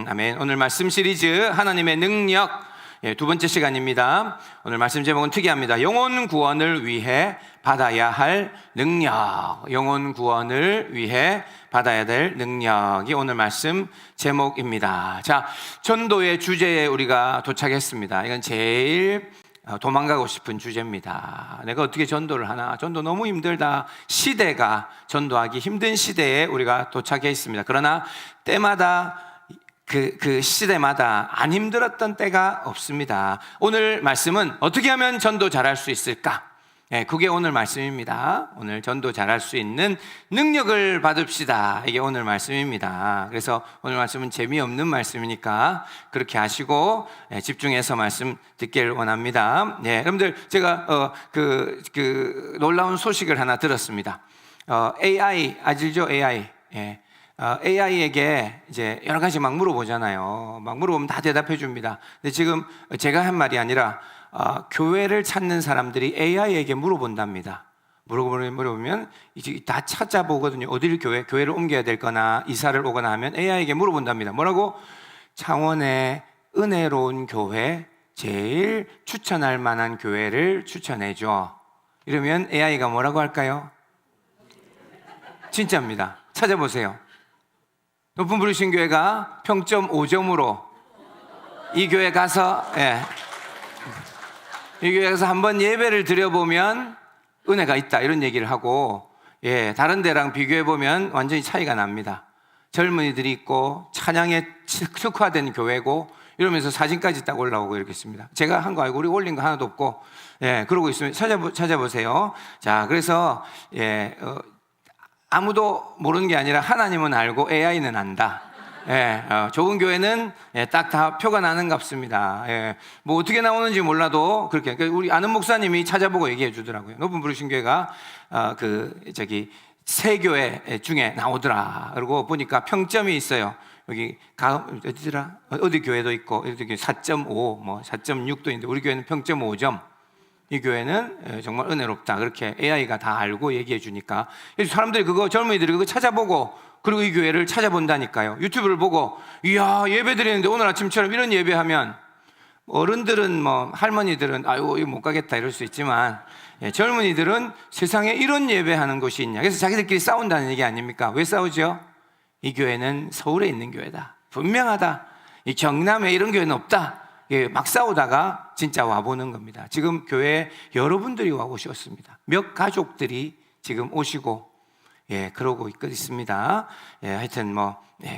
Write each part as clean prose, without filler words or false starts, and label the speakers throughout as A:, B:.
A: 아멘, 아멘. 오늘 말씀 시리즈 하나님의 능력, 두 번째 시간입니다. 오늘 말씀 제목은 특이합니다. 영혼 구원을 위해 받아야 할 능력. 영혼 구원을 위해 받아야 될 능력이 오늘 말씀 제목입니다. 자, 전도의 주제에 우리가 도착했습니다. 이건 제일 도망가고 싶은 주제입니다. 내가 어떻게 전도를 하나? 전도 너무 힘들다. 시대가 전도하기 힘든 시대에 우리가 도착해 있습니다. 그러나 때마다 그 시대마다 안 힘들었던 때가 없습니다. 오늘 말씀은 어떻게 하면 전도 잘할 수 있을까? 그게 오늘 말씀입니다. 오늘 전도 잘할 수 있는 능력을 받읍시다. 이게 오늘 말씀입니다. 그래서 오늘 말씀은 재미없는 말씀이니까 그렇게 하시고 집중해서 말씀 듣기를 원합니다. 여러분들 제가 그 놀라운 소식을 하나 들었습니다. AI 아시죠? AI. AI에게 이제 여러 가지 막 물어보잖아요. 막 물어보면 다 대답해 줍니다. 근데 지금 제가 한 말이 아니라 교회를 찾는 사람들이 AI에게 물어본답니다. 물어보면 이제 다 찾아보거든요. 어디를 교회를 옮겨야 될 거나 이사를 오거나 하면 AI에게 물어본답니다. 뭐라고? 창원의 은혜로운 교회, 제일 추천할 만한 교회를 추천해줘. 이러면 AI가 뭐라고 할까요? 진짜입니다. 찾아보세요. 높은 부르신 교회가 평점 5점으로 이 교회 가서 이 교회 가서 한번 예배를 드려보면 은혜가 있다 이런 얘기를 하고 다른 데랑 비교해보면 완전히 차이가 납니다. 젊은이들이 있고 찬양에 특화된 교회고 이러면서 사진까지 딱 올라오고 이렇게 있습니다. 제가 한 거 알고 우리 올린 거 하나도 없고 그러고 있으면 찾아보세요. 자, 그래서 아무도 모르는 게 아니라 하나님은 알고 AI는 안다. 좋은 교회는 딱 다 표가 나는 값습니다. 뭐 어떻게 나오는지 몰라도 그렇게 우리 아는 목사님이 찾아보고 얘기해 주더라고요. 높은 부르신 교회가 새 교회 중에 나오더라. 그리고 보니까 평점이 있어요. 여기 어디더라? 어디 교회도 있고 어디 교회 4.5, 뭐 4.6도 있는데 우리 교회는 평점 5점. 이 교회는 정말 은혜롭다. 그렇게 AI가 다 알고 얘기해 주니까 사람들이 젊은이들이 그거 찾아보고 그리고 이 교회를 찾아본다니까요. 유튜브를 보고 이야 예배 드리는데 오늘 아침처럼 이런 예배하면 어른들은 할머니들은 아유 이거 못 가겠다 이럴 수 있지만 젊은이들은 세상에 이런 예배하는 곳이 있냐. 그래서 자기들끼리 싸운다는 얘기 아닙니까? 왜 싸우죠? 이 교회는 서울에 있는 교회다. 분명하다. 이 경남에 이런 교회는 없다. 막 싸우다가 진짜 와보는 겁니다. 지금 교회에 여러분들이 와 오셨습니다. 몇 가족들이 지금 오시고 그러고 있습니다. 하여튼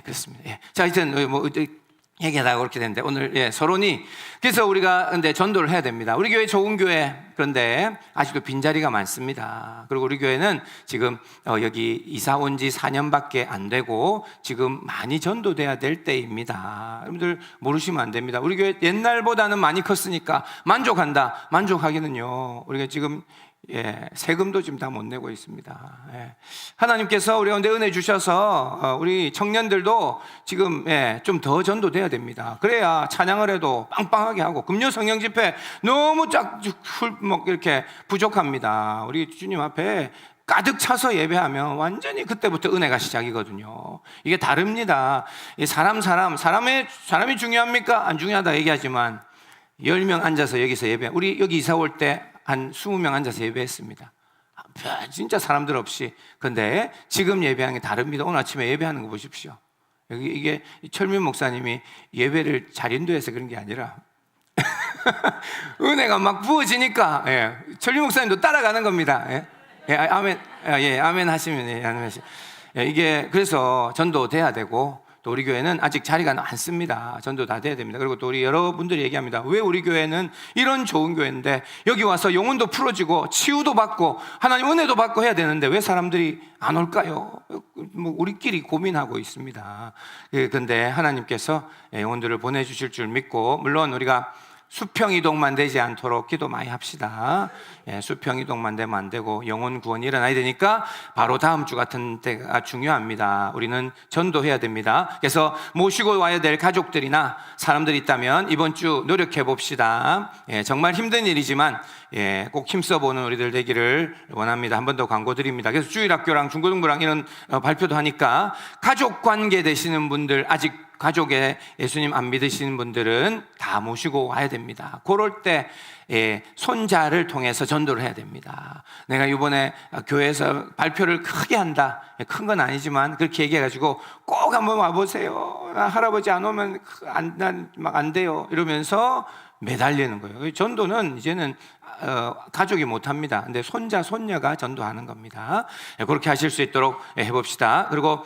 A: 그렇습니다. 자, 하여튼 얘기하다가 그렇게 됐는데 오늘 서론이 그래서 우리가 근데 전도를 해야 됩니다. 우리 교회 좋은 교회 그런데 아직도 빈자리가 많습니다. 그리고 우리 교회는 지금 여기 이사 온 지 4년밖에 안 되고 지금 많이 전도돼야 될 때입니다. 여러분들 모르시면 안 됩니다. 우리 교회 옛날보다는 많이 컸으니까 만족한다. 만족하기는요. 우리가 지금 세금도 지금 다 못 내고 있습니다. 하나님께서 우리 가운데 은혜 주셔서 우리 청년들도 지금 좀 더 전도돼야 됩니다. 그래야 찬양을 해도 빵빵하게 하고 금요 성령 집회 너무 이렇게 부족합니다. 우리 주님 앞에 가득 차서 예배하면 완전히 그때부터 은혜가 시작이거든요. 이게 다릅니다. 사람이 중요합니까? 안 중요하다 얘기하지만 10명 앉아서 여기서 예배, 우리 여기 이사 올 때 한 20명 앉아서 예배했습니다. 진짜 사람들 없이. 근데 지금 예배하는 게 다릅니다. 오늘 아침에 예배하는 거 보십시오. 이게 철민 목사님이 예배를 잘 인도해서 그런 게 아니라 은혜가 막 부어지니까 철민 목사님도 따라가는 겁니다. 아멘. 아멘 하시면 아멘. 이게 그래서 전도돼야 되고 또 우리 교회는 아직 자리가 많습니다. 전도 다 돼야 됩니다. 그리고 또 우리 여러분들이 얘기합니다. 왜 우리 교회는 이런 좋은 교회인데 여기 와서 영혼도 풀어지고 치유도 받고 하나님 은혜도 받고 해야 되는데 왜 사람들이 안 올까요? 우리끼리 고민하고 있습니다. 그런데 하나님께서 영혼들을 보내주실 줄 믿고 물론 우리가 수평 이동만 되지 않도록 기도 많이 합시다. 수평 이동만 되면 안 되고 영혼 구원이 일어나야 되니까 바로 다음 주 같은 때가 중요합니다. 우리는 전도해야 됩니다. 그래서 모시고 와야 될 가족들이나 사람들이 있다면 이번 주 노력해 봅시다. 정말 힘든 일이지만 꼭 힘써보는 우리들 되기를 원합니다. 한 번 더 광고 드립니다. 그래서 주일학교랑 중고등부랑 이런 발표도 하니까 가족관계 되시는 분들 아직 가족에 예수님 안 믿으시는 분들은 다 모시고 와야 됩니다. 그럴 때 손자를 통해서 전도를 해야 됩니다. 내가 이번에 교회에서 발표를 크게 한다. 큰 건 아니지만 그렇게 얘기해가지고 꼭 한번 와보세요. 할아버지 안 오면 안 돼요. 이러면서 매달리는 거예요. 전도는 이제는 가족이 못합니다. 근데 손자, 손녀가 전도하는 겁니다. 그렇게 하실 수 있도록 해봅시다. 그리고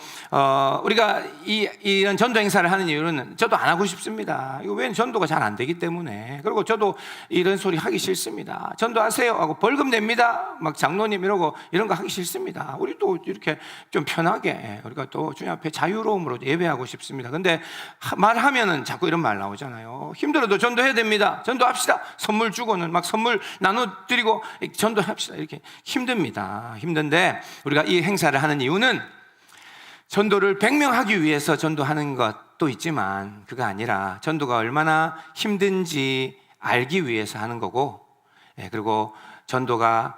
A: 우리가 이런 전도 행사를 하는 이유는 저도 안 하고 싶습니다. 이거 왜 전도가 잘 안 되기 때문에. 그리고 저도 이런 소리 하기 싫습니다. 전도하세요 하고 벌금 냅니다. 막 장로님 이러고 이런 거 하기 싫습니다. 우리도 이렇게 좀 편하게 우리가 또 주님 앞에 자유로움으로 예배하고 싶습니다. 근데 말하면은 자꾸 이런 말 나오잖아요. 힘들어도 전도해야 됩니다. 전도합시다. 선물 주고는 막 선물 나눠드리고 전도합시다. 이렇게 힘듭니다. 힘든데 우리가 이 행사를 하는 이유는 전도를 100명 하기 위해서 전도하는 것도 있지만 그거 아니라 전도가 얼마나 힘든지 알기 위해서 하는 거고, 그리고 전도가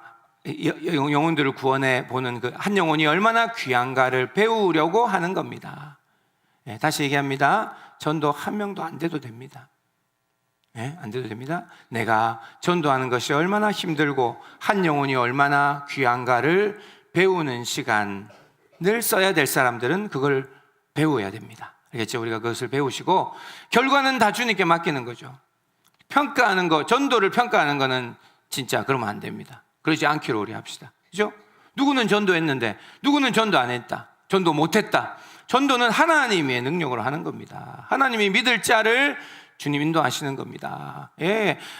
A: 영혼들을 구원해 보는 그 한 영혼이 얼마나 귀한가를 배우려고 하는 겁니다. 다시 얘기합니다. 전도 한 명도 안 돼도 됩니다. 안 돼도 됩니다. 내가 전도하는 것이 얼마나 힘들고 한 영혼이 얼마나 귀한가를 배우는 시간을 써야 될 사람들은 그걸 배워야 됩니다. 알겠죠? 우리가 그것을 배우시고 결과는 다 주님께 맡기는 거죠. 평가하는 거, 전도를 평가하는 거는 진짜 그러면 안 됩니다. 그러지 않기로 우리 합시다. 그죠? 누구는 전도했는데 누구는 전도 안 했다. 전도 못했다. 전도는 하나님의 능력으로 하는 겁니다. 하나님이 믿을 자를 주님 인도하시는 겁니다.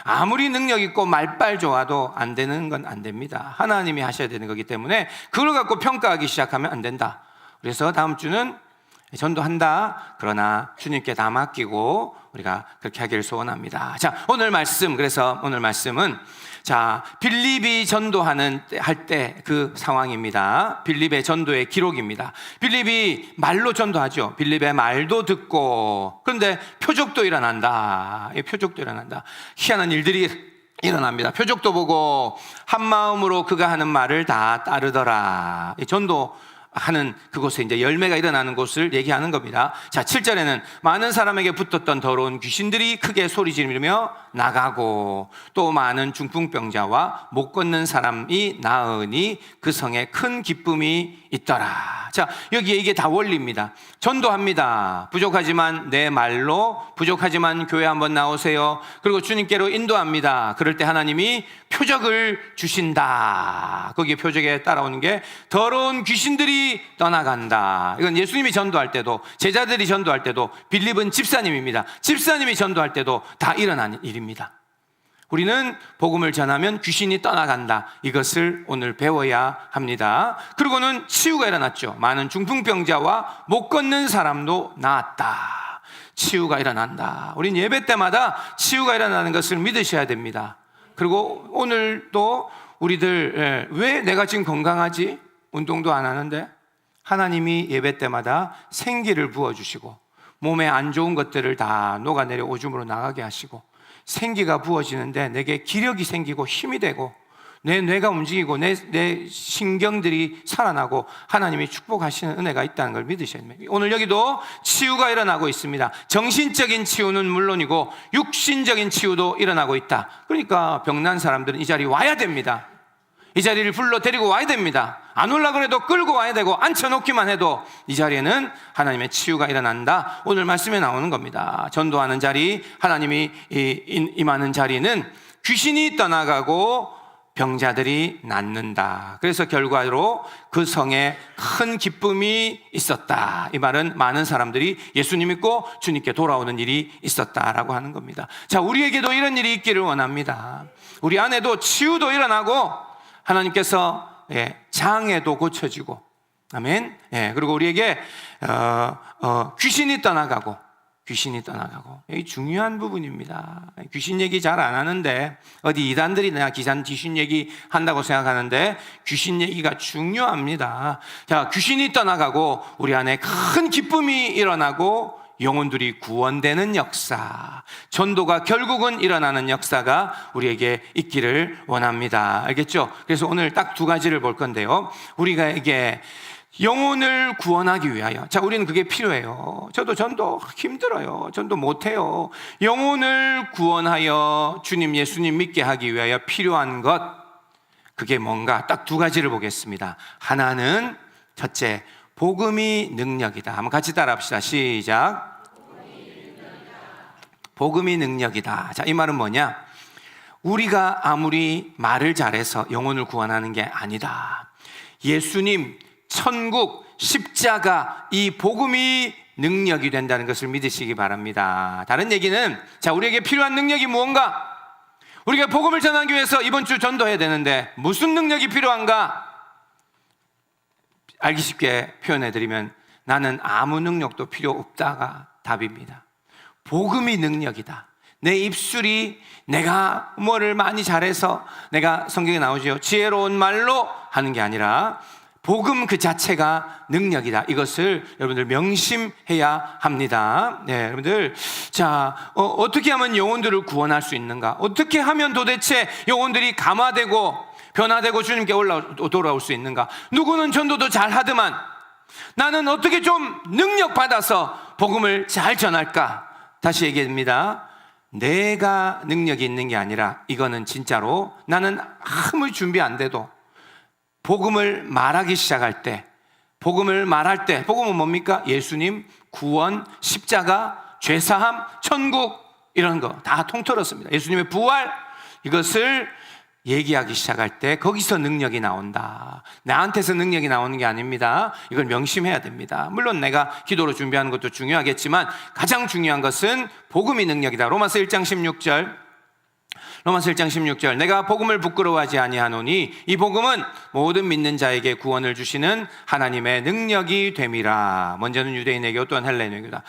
A: 아무리 능력 있고 말빨 좋아도 안 되는 건 안 됩니다. 하나님이 하셔야 되는 거기 때문에 그걸 갖고 평가하기 시작하면 안 된다. 그래서 다음 주는 전도한다. 그러나 주님께 다 맡기고 우리가 그렇게 하기를 소원합니다. 자, 오늘 말씀은 빌립이 전도하는 할 때 그 상황입니다. 빌립의 전도의 기록입니다. 빌립이 말로 전도하죠. 빌립의 말도 듣고, 그런데 표적도 일어난다. 희한한 일들이 일어납니다. 표적도 보고 한 마음으로 그가 하는 말을 다 따르더라. 전도하는 그곳에 이제 열매가 일어나는 곳을 얘기하는 겁니다. 자, 7절에는 많은 사람에게 붙었던 더러운 귀신들이 크게 소리 지르며 나가고 또 많은 중풍병자와 못 걷는 사람이 나으니 그 성에 큰 기쁨이 있더라. 자, 여기에 이게 다 원리입니다. 전도합니다. 부족하지만 내 말로, 부족하지만 교회 한번 나오세요. 그리고 주님께로 인도합니다. 그럴 때 하나님이 표적을 주신다. 거기에 표적에 따라오는 게 더러운 귀신들이 떠나간다. 이건 예수님이 전도할 때도, 제자들이 전도할 때도, 빌립은 집사님입니다. 집사님이 전도할 때도 다 일어나는 일입니다. 우리는 복음을 전하면 귀신이 떠나간다. 이것을 오늘 배워야 합니다. 그리고는 치유가 일어났죠. 많은 중풍병자와 못 걷는 사람도 나았다. 치유가 일어난다. 우린 예배 때마다 치유가 일어나는 것을 믿으셔야 됩니다. 그리고 오늘도 우리들 왜 내가 지금 건강하지? 운동도 안 하는데? 하나님이 예배 때마다 생기를 부어주시고 몸에 안 좋은 것들을 다 녹아내려 오줌으로 나가게 하시고 생기가 부어지는데 내게 기력이 생기고 힘이 되고 내 뇌가 움직이고 내 신경들이 살아나고 하나님이 축복하시는 은혜가 있다는 걸 믿으셔야 됩니다. 오늘 여기도 치유가 일어나고 있습니다. 정신적인 치유는 물론이고 육신적인 치유도 일어나고 있다. 그러니까 병난 사람들은 이 자리에 와야 됩니다. 이 자리를 불러 데리고 와야 됩니다. 안 오려고 해도 끌고 와야 되고 앉혀놓기만 해도 이 자리에는 하나님의 치유가 일어난다. 오늘 말씀에 나오는 겁니다. 전도하는 자리, 하나님이 임하는 자리는 귀신이 떠나가고 병자들이 낫는다. 그래서 결과로 그 성에 큰 기쁨이 있었다. 이 말은 많은 사람들이 예수님 믿고 주님께 돌아오는 일이 있었다라고 하는 겁니다. 자, 우리에게도 이런 일이 있기를 원합니다. 우리 안에도 치유도 일어나고 하나님께서 장애도 고쳐지고, 아멘. 그리고 우리에게 귀신이 떠나가고 여기 중요한 부분입니다. 귀신 얘기 잘 안 하는데 어디 이단들이 내가 귀신 얘기 한다고 생각하는데 귀신 얘기가 중요합니다. 자, 귀신이 떠나가고 우리 안에 큰 기쁨이 일어나고 영혼들이 구원되는 역사, 전도가 결국은 일어나는 역사가 우리에게 있기를 원합니다. 알겠죠? 그래서 오늘 딱 두 가지를 볼 건데요. 우리가 이게 영혼을 구원하기 위하여. 자, 우리는 그게 필요해요. 저도 전도 힘들어요. 전도 못해요. 영혼을 구원하여 주님 예수님 믿게 하기 위하여 필요한 것, 그게 뭔가? 딱 두 가지를 보겠습니다. 하나는 첫째, 복음이 능력이다. 한번 같이 따라합시다. 시작. 복음이 능력이다. 자, 이 말은 뭐냐? 우리가 아무리 말을 잘해서 영혼을 구원하는 게 아니다. 예수님, 천국, 십자가, 이 복음이 능력이 된다는 것을 믿으시기 바랍니다. 다른 얘기는, 자, 우리에게 필요한 능력이 무언가? 우리가 복음을 전하기 위해서 이번 주 전도해야 되는데 무슨 능력이 필요한가? 알기 쉽게 표현해드리면 나는 아무 능력도 필요 없다가 답입니다. 복음이 능력이다. 내 입술이 내가 뭐를 많이 잘해서, 내가 성경에 나오죠, 지혜로운 말로 하는 게 아니라 복음 그 자체가 능력이다. 이것을 여러분들 명심해야 합니다. 네, 여러분들. 자, 어떻게 하면 영혼들을 구원할 수 있는가? 어떻게 하면 도대체 영혼들이 감화되고 변화되고 주님께 돌아올 수 있는가? 누구는 전도도 잘 하더만 나는 어떻게 좀 능력 받아서 복음을 잘 전할까? 다시 얘기합니다. 내가 능력이 있는 게 아니라 이거는 진짜로 나는 아무리 준비 안 돼도 복음을 말하기 시작할 때, 복음을 말할 때, 복음은 뭡니까? 예수님, 구원, 십자가, 죄사함, 천국, 이런 거 다 통틀었습니다. 예수님의 부활, 이것을 얘기하기 시작할 때 거기서 능력이 나온다. 나한테서 능력이 나오는 게 아닙니다. 이걸 명심해야 됩니다. 물론 내가 기도로 준비하는 것도 중요하겠지만 가장 중요한 것은 복음이 능력이다. 로마서 1장 16절, 로마서 1장 16절, 내가 복음을 부끄러워하지 아니하노니 이 복음은 모든 믿는 자에게 구원을 주시는 하나님의 능력이 됨이라. 먼저는 유대인에게 또한 헬라인에게다.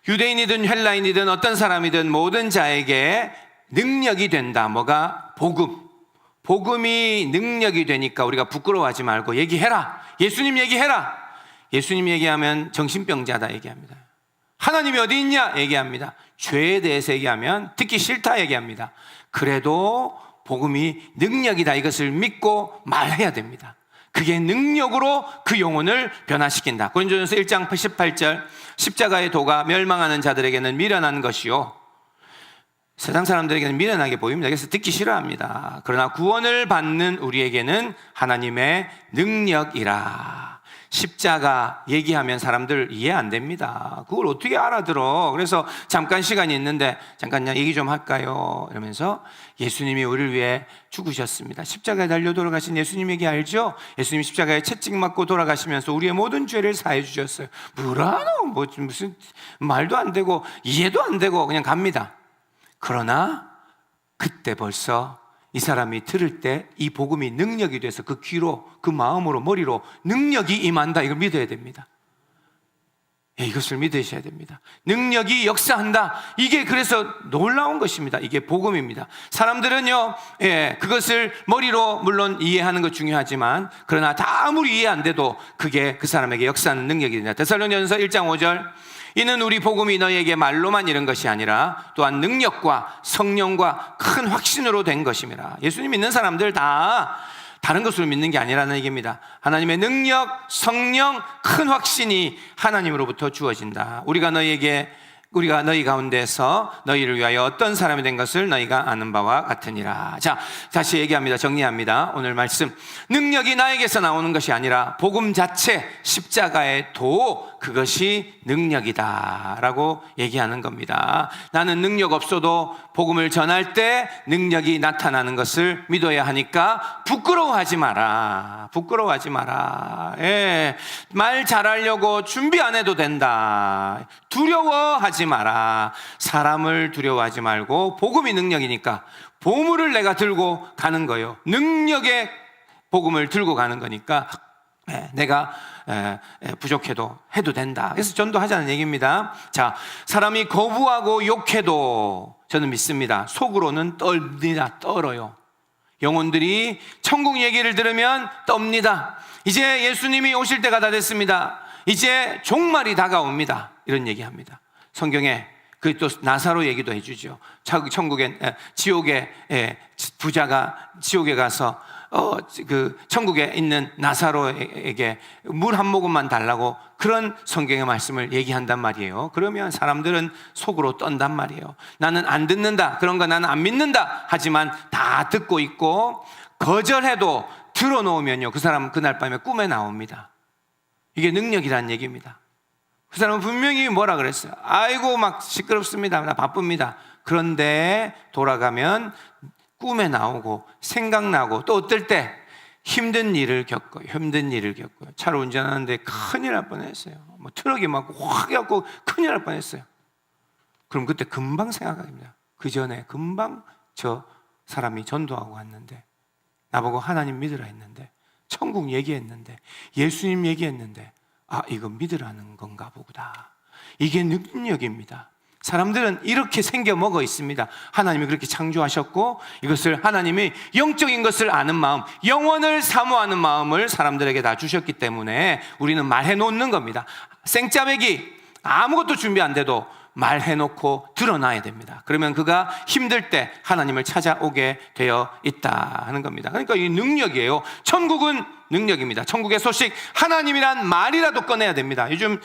A: 유대인이든 헬라인이든 어떤 사람이든 모든 자에게 능력이 된다. 뭐가? 복음이 능력이 되니까 우리가 부끄러워하지 말고 얘기해라. 예수님 얘기해라. 예수님 얘기하면 정신병자다 얘기합니다. 하나님이 어디 있냐 얘기합니다. 죄에 대해서 얘기하면 듣기 싫다 얘기합니다. 그래도 복음이 능력이다, 이것을 믿고 말해야 됩니다. 그게 능력으로 그 영혼을 변화시킨다. 고린도전서 1장 18절, 십자가의 도가 멸망하는 자들에게는 미련한 것이요 세상 사람들에게는 미련하게 보입니다. 그래서 듣기 싫어합니다. 그러나 구원을 받는 우리에게는 하나님의 능력이라. 십자가 얘기하면 사람들 이해 안 됩니다. 그걸 어떻게 알아들어? 그래서 잠깐 시간이 있는데 잠깐 얘기 좀 할까요? 이러면서 예수님이 우리를 위해 죽으셨습니다. 십자가에 달려 돌아가신 예수님 얘기 알죠? 예수님이 십자가에 채찍 맞고 돌아가시면서 우리의 모든 죄를 사해 주셨어요. 뭐라노? 무슨 말도 안 되고 이해도 안 되고 그냥 갑니다. 그러나 그때 벌써 이 사람이 들을 때 이 복음이 능력이 돼서 그 귀로, 그 마음으로, 머리로 능력이 임한다. 이걸 믿어야 됩니다. 이것을 믿으셔야 됩니다. 능력이 역사한다. 이게 그래서 놀라운 것입니다. 이게 복음입니다. 사람들은요, 그것을 머리로 물론 이해하는 것 중요하지만 그러나 다 아무리 이해 안 돼도 그게 그 사람에게 역사하는 능력이 됩니다. 데살로니가전서 1장 5절, 이는 우리 복음이 너희에게 말로만 이른 것이 아니라 또한 능력과 성령과 큰 확신으로 된 것임이라. 예수님 믿는 사람들 다 다른 것으로 믿는 게 아니라는 얘기입니다. 하나님의 능력, 성령, 큰 확신이 하나님으로부터 주어진다. 우리가 너희 가운데서 너희를 위하여 어떤 사람이 된 것을 너희가 아는 바와 같으니라. 자, 다시 얘기합니다. 정리합니다. 오늘 말씀, 능력이 나에게서 나오는 것이 아니라 복음 자체, 십자가의 도, 그것이 능력이다 라고 얘기하는 겁니다. 나는 능력 없어도 복음을 전할 때 능력이 나타나는 것을 믿어야 하니까 부끄러워하지 마라. 말 잘하려고 준비 안 해도 된다. 두려워하지 마라. 사람을 두려워하지 말고 복음이 능력이니까 보물을 내가 들고 가는 거예요. 능력의 복음을 들고 가는 거니까 내가 부족해도 해도 된다. 그래서 전도하자는 얘기입니다. 자, 사람이 거부하고 욕해도 저는 믿습니다. 속으로는 떨어요. 영혼들이 천국 얘기를 들으면 떱니다. 이제 예수님이 오실 때가 다 됐습니다. 이제 종말이 다가옵니다. 이런 얘기합니다. 성경에 그 또 나사로 얘기도 해주죠. 지옥에 부자가 지옥에 가서 그 천국에 있는 나사로에게 물 한 모금만 달라고 그런 성경의 말씀을 얘기한단 말이에요. 그러면 사람들은 속으로 떤단 말이에요. 나는 안 듣는다, 그런 거 나는 안 믿는다. 하지만 다 듣고 있고 거절해도 들어놓으면요, 그 사람은 그날 밤에 꿈에 나옵니다. 이게 능력이라는 얘기입니다. 그 사람은 분명히 뭐라 그랬어요? 아이고 막 시끄럽습니다, 나 바쁩니다. 그런데 돌아가면 꿈에 나오고 생각나고, 또 어떨 때 힘든 일을 겪어요. 차로 운전하는데 큰일 날 뻔했어요. 뭐 트럭이 막 확 해갖고 큰일 날 뻔했어요. 그럼 그때 금방 생각합니다. 그 전에 금방 저 사람이 전도하고 왔는데, 나보고 하나님 믿으라 했는데, 천국 얘기했는데, 예수님 얘기했는데, 아, 이거 믿으라는 건가 보구나. 이게 능력입니다. 사람들은 이렇게 생겨 먹어 있습니다. 하나님이 그렇게 창조하셨고, 이것을 하나님이 영적인 것을 아는 마음, 영원을 사모하는 마음을 사람들에게 다 주셨기 때문에 우리는 말해 놓는 겁니다. 생짜배기 아무것도 준비 안 돼도 말해놓고 드러나야 됩니다. 그러면 그가 힘들 때 하나님을 찾아오게 되어 있다 하는 겁니다. 그러니까 이 능력이에요. 천국은 능력입니다. 천국의 소식, 하나님이란 말이라도 꺼내야 됩니다. 요즘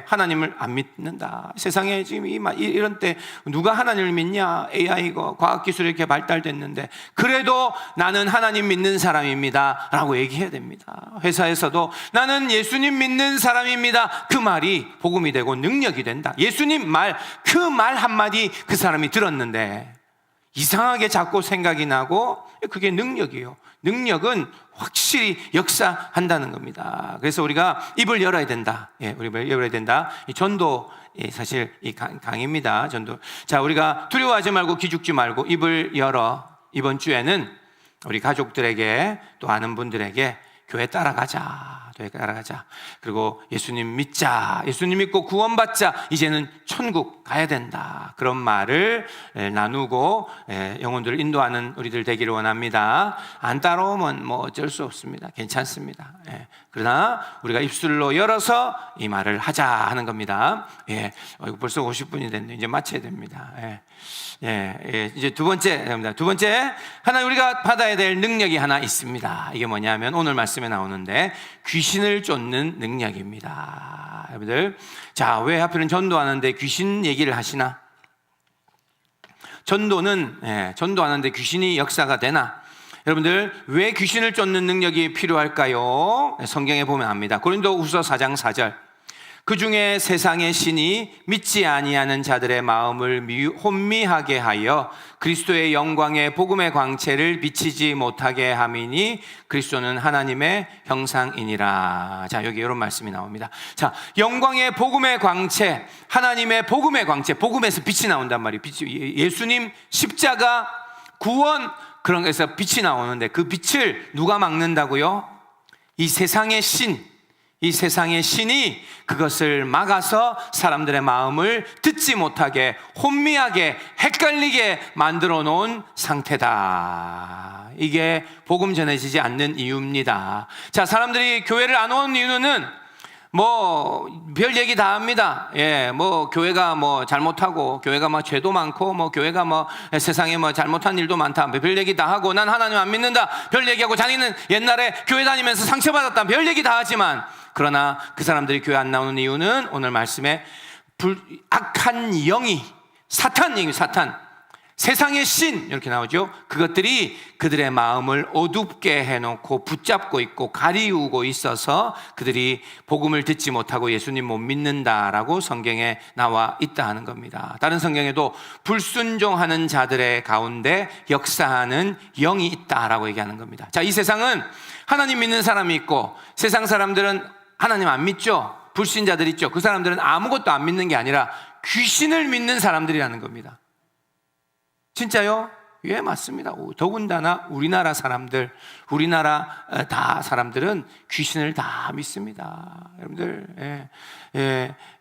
A: 하나님을 안 믿는다. 세상에 지금 이런 때 누가 하나님을 믿냐? AI가 과학기술이 이렇게 발달됐는데 그래도 나는 하나님 믿는 사람입니다 라고 얘기해야 됩니다. 회사에서도 나는 예수님 믿는 사람입니다. 그 말이 복음이 되고 능력이 된다. 예수님 말, 그 말 한마디 그 사람이 들었는데 이상하게 자꾸 생각이 나고, 그게 능력이에요. 능력은 확실히 역사한다는 겁니다. 그래서 우리가 입을 열어야 된다. 우리가 열어야 된다. 이 전도, 사실 이 강의입니다. 전도. 자, 우리가 두려워하지 말고 기죽지 말고 입을 열어. 이번 주에는 우리 가족들에게, 또 아는 분들에게 교회 따라가자. 그리고 예수님 믿자. 예수님 믿고 구원받자. 이제는 천국 가야 된다. 그런 말을 나누고 영혼들을 인도하는 우리들 되기를 원합니다. 안 따라오면 뭐 어쩔 수 없습니다. 괜찮습니다. 그러나 우리가 입술로 열어서 이 말을 하자 하는 겁니다. 벌써 50분이 됐는데 이제 마쳐야 됩니다. 이제 두 번째, 하나 우리가 받아야 될 능력이 하나 있습니다. 이게 뭐냐면 오늘 말씀에 나오는데 귀신을 쫓는 능력입니다. 여러분들, 자, 왜 하필은 전도하는데 귀신 얘기를 하시나? 전도하는데 귀신이 역사가 되나? 여러분들, 왜 귀신을 쫓는 능력이 필요할까요? 성경에 보면 압니다. 고린도후서 4장 4절. 그 중에 세상의 신이 믿지 아니하는 자들의 마음을 혼미하게 하여 그리스도의 영광의 복음의 광채를 비치지 못하게 함이니 그리스도는 하나님의 형상이니라. 자, 여기 이런 말씀이 나옵니다. 자, 영광의 복음의 광채, 하나님의 복음의 광채, 복음에서 빛이 나온단 말이에요. 예수님 십자가, 구원, 그런 것에서 빛이 나오는데 그 빛을 누가 막는다고요? 이 세상의 신이 그것을 막아서 사람들의 마음을 듣지 못하게, 혼미하게, 헷갈리게 만들어 놓은 상태다. 이게 복음 전해지지 않는 이유입니다. 자, 사람들이 교회를 안 오는 이유는 뭐 별 얘기 다 합니다. 뭐 교회가 뭐 잘못하고, 교회가 뭐 죄도 많고, 뭐 교회가 뭐 세상에 뭐 잘못한 일도 많다. 별 얘기 다 하고, 난 하나님 안 믿는다. 별 얘기하고, 자기는 옛날에 교회 다니면서 상처받았다. 별 얘기 다 하지만, 그러나 그 사람들이 교회 안 나오는 이유는 오늘 말씀에 악한 영이, 사탄, 세상의 신, 이렇게 나오죠. 그것들이 그들의 마음을 어둡게 해놓고 붙잡고 있고 가리우고 있어서 그들이 복음을 듣지 못하고 예수님 못 믿는다라고 성경에 나와 있다 하는 겁니다. 다른 성경에도 불순종하는 자들의 가운데 역사하는 영이 있다라고 얘기하는 겁니다. 자, 이 세상은 하나님 믿는 사람이 있고, 세상 사람들은 하나님 안 믿죠. 불신자들 있죠. 그 사람들은 아무것도 안 믿는 게 아니라 귀신을 믿는 사람들이라는 겁니다. 진짜요? 예, 맞습니다. 더군다나 우리나라 사람들은 귀신을 다 믿습니다. 여러분들,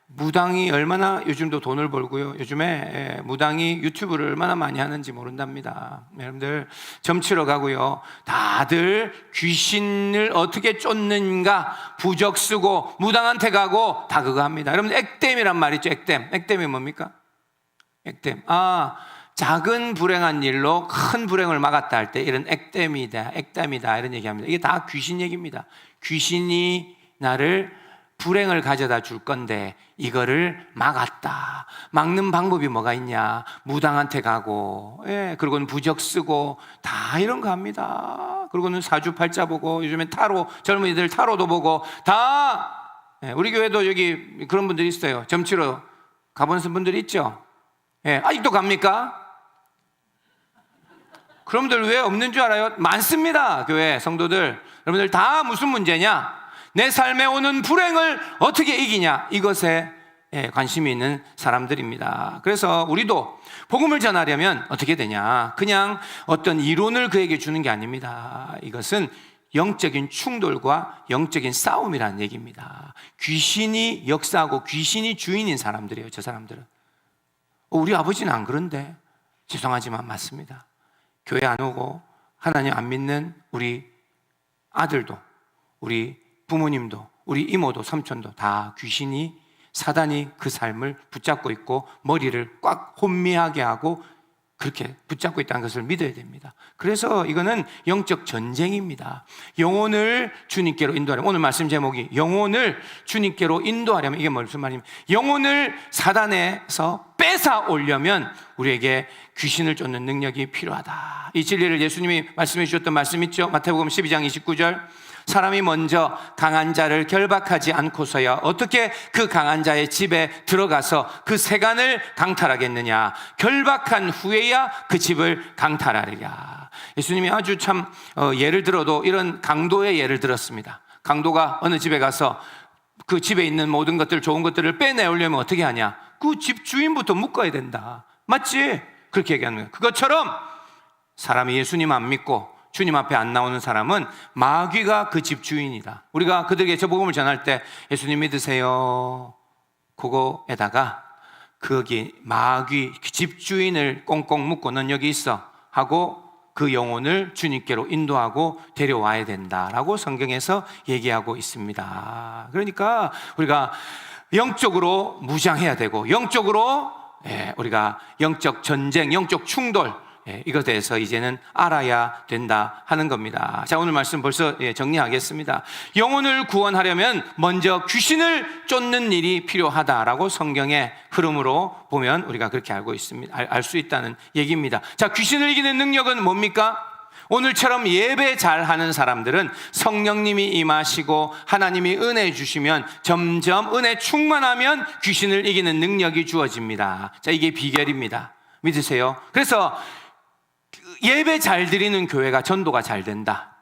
A: 무당이 얼마나 요즘도 돈을 벌고요. 요즘에 무당이 유튜브를 얼마나 많이 하는지 모른답니다. 여러분들, 점치러 가고요. 다들 귀신을 어떻게 쫓는가 부적 쓰고 무당한테 가고 다 그거 합니다. 여러분들, 액땜이란 말 있죠. 액땜이 뭡니까? 액땜. 작은 불행한 일로 큰 불행을 막았다 할 때 이런 액땜이다 이런 얘기합니다. 이게 다 귀신 얘기입니다. 귀신이 나를 불행을 가져다 줄 건데 이거를 막았다. 막는 방법이 뭐가 있냐? 무당한테 가고, 그리고는 부적 쓰고 다 이런 거 합니다. 그리고는 사주팔자 보고, 요즘엔 타로, 젊은이들 타로도 보고 다. 우리 교회도 여기 그런 분들이 있어요. 점치러 가본 분들이 있죠. 아직도 갑니까? 그런 분들 왜 없는 줄 알아요? 많습니다. 교회 성도들. 여러분들 다 무슨 문제냐? 내 삶에 오는 불행을 어떻게 이기냐, 이것에 관심이 있는 사람들입니다. 그래서 우리도 복음을 전하려면 어떻게 되냐? 그냥 어떤 이론을 그에게 주는 게 아닙니다. 이것은 영적인 충돌과 영적인 싸움이라는 얘기입니다. 귀신이 역사하고 귀신이 주인인 사람들이에요. 저 사람들은. 우리 아버지는 안 그런데. 죄송하지만 맞습니다. 교회 안 오고 하나님 안 믿는 우리 아들도, 우리 부모님도, 우리 이모도, 삼촌도 다 귀신이, 사단이 그 삶을 붙잡고 있고 머리를 꽉 혼미하게 하고 그렇게 붙잡고 있다는 것을 믿어야 됩니다. 그래서 이거는 영적 전쟁입니다. 영혼을 주님께로 인도하려면, 오늘 말씀 제목이 영혼을 주님께로 인도하려면, 이게 무슨 말입니까? 영혼을 사단에서 뺏어 오려면 우리에게 귀신을 쫓는 능력이 필요하다. 이 진리를 예수님이 말씀해 주셨던 말씀 있죠? 마태복음 12장 29절. 사람이 먼저 강한 자를 결박하지 않고서야 어떻게 그 강한 자의 집에 들어가서 그 세간을 강탈하겠느냐? 결박한 후에야 그 집을 강탈하리라. 예수님이 아주 참 예를 들어도 이런 강도의 예를 들었습니다. 강도가 어느 집에 가서 그 집에 있는 모든 것들, 좋은 것들을 빼내오려면 어떻게 하냐? 그 집 주인부터 묶어야 된다. 맞지? 그렇게 얘기하는 거예요. 그것처럼 사람이 예수님 안 믿고 주님 앞에 안 나오는 사람은 마귀가 그 집 주인이다. 우리가 그들에게 저 복음을 전할 때 예수님 믿으세요, 그거에다가 거기 마귀 집 주인을 꽁꽁 묶고 넌 여기 있어 하고 그 영혼을 주님께로 인도하고 데려와야 된다라고 성경에서 얘기하고 있습니다. 그러니까 우리가 영적으로 무장해야 되고, 영적으로 우리가 영적 전쟁, 영적 충돌, 이것에 대해서 이제는 알아야 된다 하는 겁니다. 자, 오늘 말씀 벌써 정리하겠습니다. 영혼을 구원하려면 먼저 귀신을 쫓는 일이 필요하다라고 성경의 흐름으로 보면 우리가 그렇게 알고 있습니다. 알 수 있다는 얘기입니다. 자, 귀신을 이기는 능력은 뭡니까? 오늘처럼 예배 잘하는 사람들은 성령님이 임하시고 하나님이 은혜 주시면 점점 은혜 충만하면 귀신을 이기는 능력이 주어집니다. 자, 이게 비결입니다. 믿으세요? 그래서 예배 잘 드리는 교회가 전도가 잘 된다.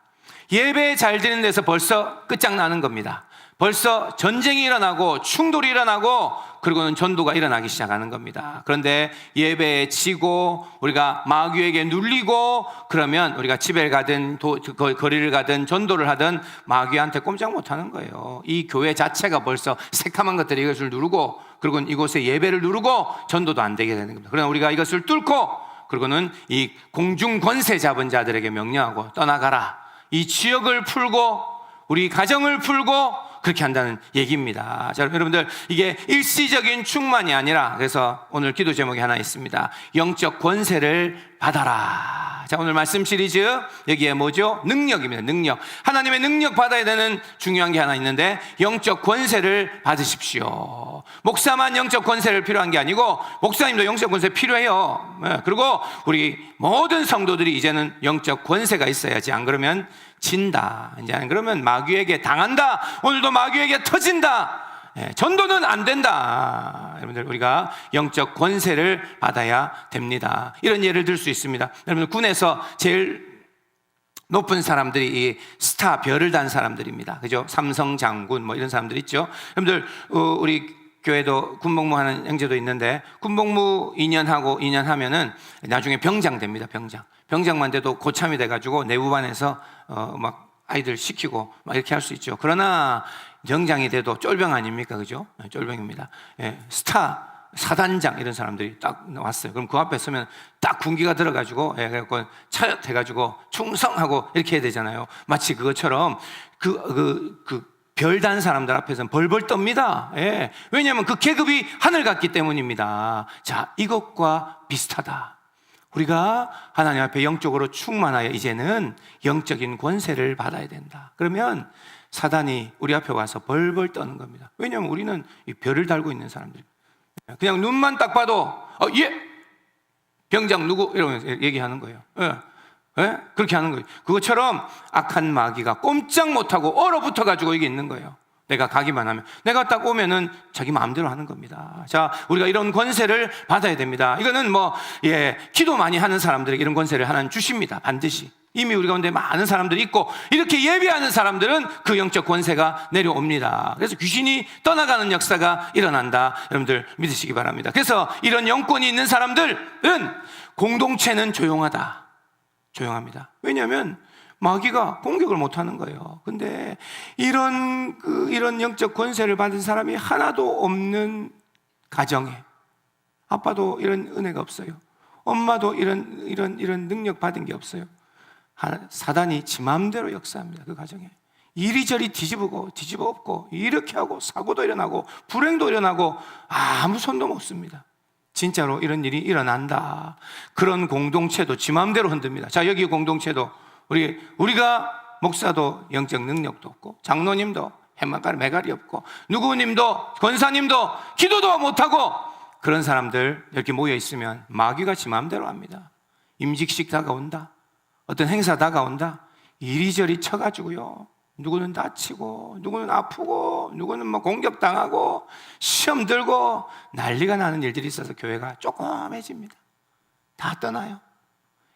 A: 예배 잘 드리는 데서 벌써 끝장나는 겁니다. 벌써 전쟁이 일어나고 충돌이 일어나고 그리고는 전도가 일어나기 시작하는 겁니다. 그런데 예배에 지고 우리가 마귀에게 눌리고 그러면 우리가 집에 가든 거리를 가든 전도를 하든 마귀한테 꼼짝 못하는 거예요. 이 교회 자체가 벌써 새카만 것들이 이것을 누르고 그리고 이곳에 예배를 누르고 전도도 안 되게 되는 겁니다. 그러나 우리가 이것을 뚫고 그리고는 이 공중 권세 잡은 자들에게 명령하고 떠나가라. 이 지역을 풀고 우리 가정을 풀고 그렇게 한다는 얘기입니다. 자, 여러분들 이게 일시적인 충만이 아니라, 그래서 오늘 기도 제목이 하나 있습니다. 영적 권세를 받아라. 자, 오늘 말씀 시리즈 여기에 뭐죠? 능력입니다. 능력. 하나님의 능력 받아야 되는 중요한 게 하나 있는데 영적 권세를 받으십시오. 목사만 영적 권세를 필요한 게 아니고 목사님도 영적 권세 필요해요. 그리고 우리 모든 성도들이 이제는 영적 권세가 있어야지. 안 그러면 진다. 이제 안 그러면 마귀에게 당한다. 오늘도 마귀에게 터진다. 전도는 안 된다. 여러분들 우리가 영적 권세를 받아야 됩니다. 이런 예를 들 수 있습니다. 여러분들 군에서 제일 높은 사람들이 이 스타 별을 단 사람들입니다. 그죠? 삼성 장군 뭐 이런 사람들 있죠. 여러분들 우리 교회도 군복무하는 형제도 있는데 군복무 2년 하고 2년 하면은 나중에 병장 됩니다. 병장만 돼도 고참이 돼가지고 내부반에서 막 아이들 시키고 막 이렇게 할 수 있죠. 그러나 병장이 돼도 쫄병 아닙니까? 그죠? 쫄병입니다. 스타 사단장 이런 사람들이 딱 왔어요. 그럼 그 앞에 서면 딱 군기가 들어가지고 그래갖고 차렷해가지고 충성하고 이렇게 해야 되잖아요. 마치 그것처럼 별단 사람들 앞에서는 벌벌 떱니다. 왜냐하면 그 계급이 하늘 같기 때문입니다. 자, 이것과 비슷하다. 우리가 하나님 앞에 영적으로 충만하여 이제는 영적인 권세를 받아야 된다. 그러면 사단이 우리 앞에 와서 벌벌 떠는 겁니다. 왜냐하면 우리는 이 별을 달고 있는 사람들이 그냥 눈만 딱 봐도 예! 병장 누구? 이러면서 얘기하는 거예요. 그렇게 하는 거예요. 그것처럼 악한 마귀가 꼼짝 못하고 얼어붙어 가지고 이게 있는 거예요. 내가 가기만 하면, 내가 딱 오면은 자기 마음대로 하는 겁니다. 자, 우리가 이런 권세를 받아야 됩니다. 이거는 기도 많이 하는 사람들에게 이런 권세를 하나님 주십니다. 반드시. 이미 우리 가운데 많은 사람들이 있고, 이렇게 예배하는 사람들은 그 영적 권세가 내려옵니다. 그래서 귀신이 떠나가는 역사가 일어난다. 여러분들 믿으시기 바랍니다. 그래서 이런 영권이 있는 사람들은 공동체는 조용합니다. 왜냐하면 마귀가 공격을 못하는 거예요. 근데 이런 영적 권세를 받은 사람이 하나도 없는 가정에, 아빠도 이런 은혜가 없어요. 엄마도 이런 능력 받은 게 없어요. 사단이 지 마음대로 역사합니다. 그 가정에 이리저리 뒤집어 엎고, 이렇게 하고 사고도 일어나고 불행도 일어나고 아무 손도 못 씁니다. 진짜로 이런 일이 일어난다. 그런 공동체도 지 마음대로 흔듭니다. 자, 여기 공동체도 우리가 목사도 영적 능력도 없고, 장로님도 해만가리 메갈이 없고, 누구님도 권사님도 기도도 못하고, 그런 사람들 이렇게 모여 있으면 마귀가 지 마음대로 합니다. 임직식 다가온다, 어떤 행사 다가온다, 이리저리 쳐가지고요, 누구는 다치고, 누구는 아프고, 누구는 공격당하고, 시험 들고 난리가 나는 일들이 있어서 교회가 조그매집니다. 다 떠나요.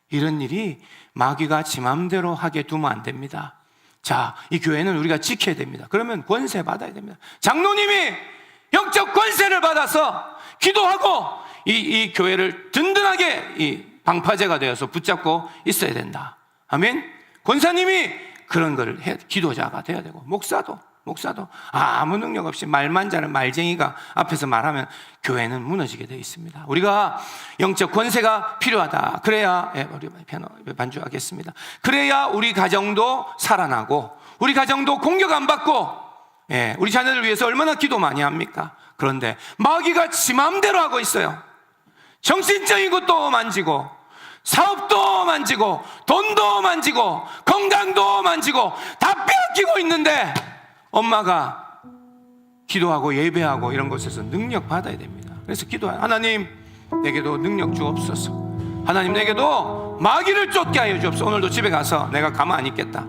A: 이런 일이 마귀가 지 맘대로 하게 두면 안 됩니다. 자, 이 교회는 우리가 지켜야 됩니다. 그러면 권세 받아야 됩니다. 장로님이 영적 권세를 받아서 기도하고 이 교회를 든든하게 이 방파제가 되어서 붙잡고 있어야 된다. 아멘. 권사님이 그런 거를 기도자가 돼야 되고, 목사도 아무 능력 없이 말만 잘하는 말쟁이가 앞에서 말하면 교회는 무너지게 되어 있습니다. 우리가 영적 권세가 필요하다. 그래야, 우리 반주하겠습니다. 그래야 우리 가정도 살아나고, 우리 가정도 공격 안 받고, 우리 자녀들 위해서 얼마나 기도 많이 합니까? 그런데 마귀가 지 맘대로 하고 있어요. 정신적인 것도 만지고, 사업도 만지고, 돈도 만지고, 건강도 만지고, 다 빼앗기고 있는데, 엄마가 기도하고 예배하고 이런 곳에서 능력 받아야 됩니다. 그래서 기도해요. 하나님, 내게도 능력 주옵소서. 하나님, 내게도 마귀를 쫓게 하여 주옵소서. 오늘도 집에 가서 내가 가만 안 있겠다.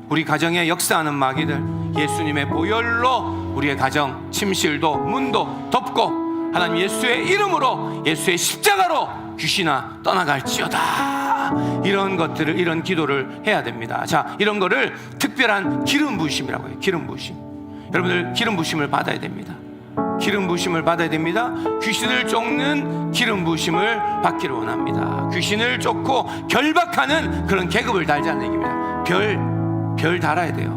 A: 우리 가정에 역사하는 마귀들, 예수님의 보혈로 우리의 가정, 침실도 문도 덮고, 하나님 예수의 이름으로, 예수의 십자가로 귀신아 떠나갈지어다. 이런 것들을, 이런 기도를 해야 됩니다. 자, 이런 거를 특별한 기름 부으심이라고 해요. 기름 부으심. 여러분들 기름 부으심을 받아야 됩니다. 기름 부으심을 받아야 됩니다. 귀신을 쫓는 기름 부으심을 받기를 원합니다. 귀신을 쫓고 결박하는 그런 계급을 달자는 얘기입니다. 별 달아야 돼요.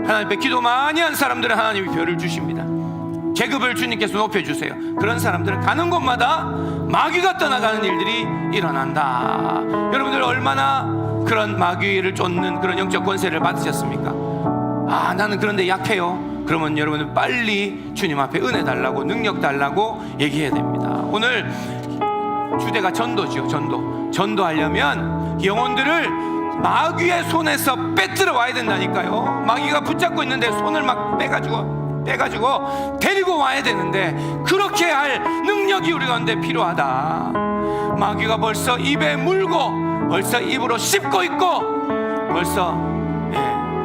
A: 하나님 앞에 기도 많이 한 사람들은 하나님이 별을 주십니다. 계급을 주님께서 높여주세요. 그런 사람들은 가는 곳마다 마귀가 떠나가는 일들이 일어난다. 여러분들 얼마나 그런 마귀를 쫓는 그런 영적 권세를 받으셨습니까? 나는 그런데 약해요. 그러면 여러분은 빨리 주님 앞에 은혜 달라고, 능력 달라고 얘기해야 됩니다. 오늘 주제가 전도지요. 전도하려면 영혼들을 마귀의 손에서 빼들어 와야 된다니까요. 마귀가 붙잡고 있는데 손을 막 빼가지고 데리고 와야 되는데, 그렇게 할 능력이 우리 가운데 필요하다. 마귀가 벌써 입에 물고, 벌써 입으로 씹고 있고, 벌써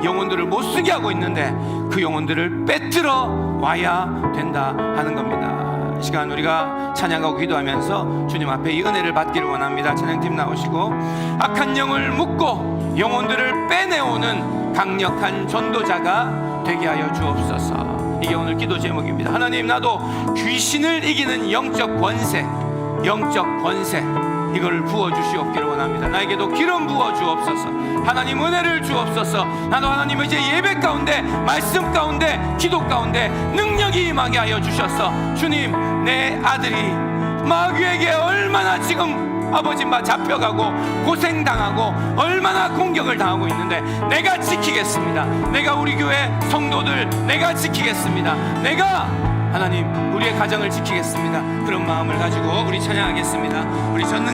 A: 영혼들을 못 쓰게 하고 있는데, 그 영혼들을 빼들어 와야 된다 하는 겁니다. 이 시간 우리가 찬양하고 기도하면서 주님 앞에 이 은혜를 받기를 원합니다. 찬양팀 나오시고, 악한 영을 묶고 영혼들을 빼내오는 강력한 전도자가 되게 하여 주옵소서. 이게 오늘 기도 제목입니다. 하나님, 나도 귀신을 이기는 영적 권세 이걸 부어주시옵기를 원합니다. 나에게도 기름 부어주옵소서. 하나님, 은혜를 주옵소서. 나도 하나님 이제 예배 가운데, 말씀 가운데, 기도 가운데 능력이 임하게 하여 주셔서, 주님, 내 아들이 마귀에게 얼마나 지금 아버지 잡혀가고 고생당하고 얼마나 공격을 당하고 있는데, 내가 지키겠습니다. 내가 우리 교회 성도들 내가 지키겠습니다. 내가 하나님 우리의 가정을 지키겠습니다. 그런 마음을 가지고 우리 찬양하겠습니다. 우리 전능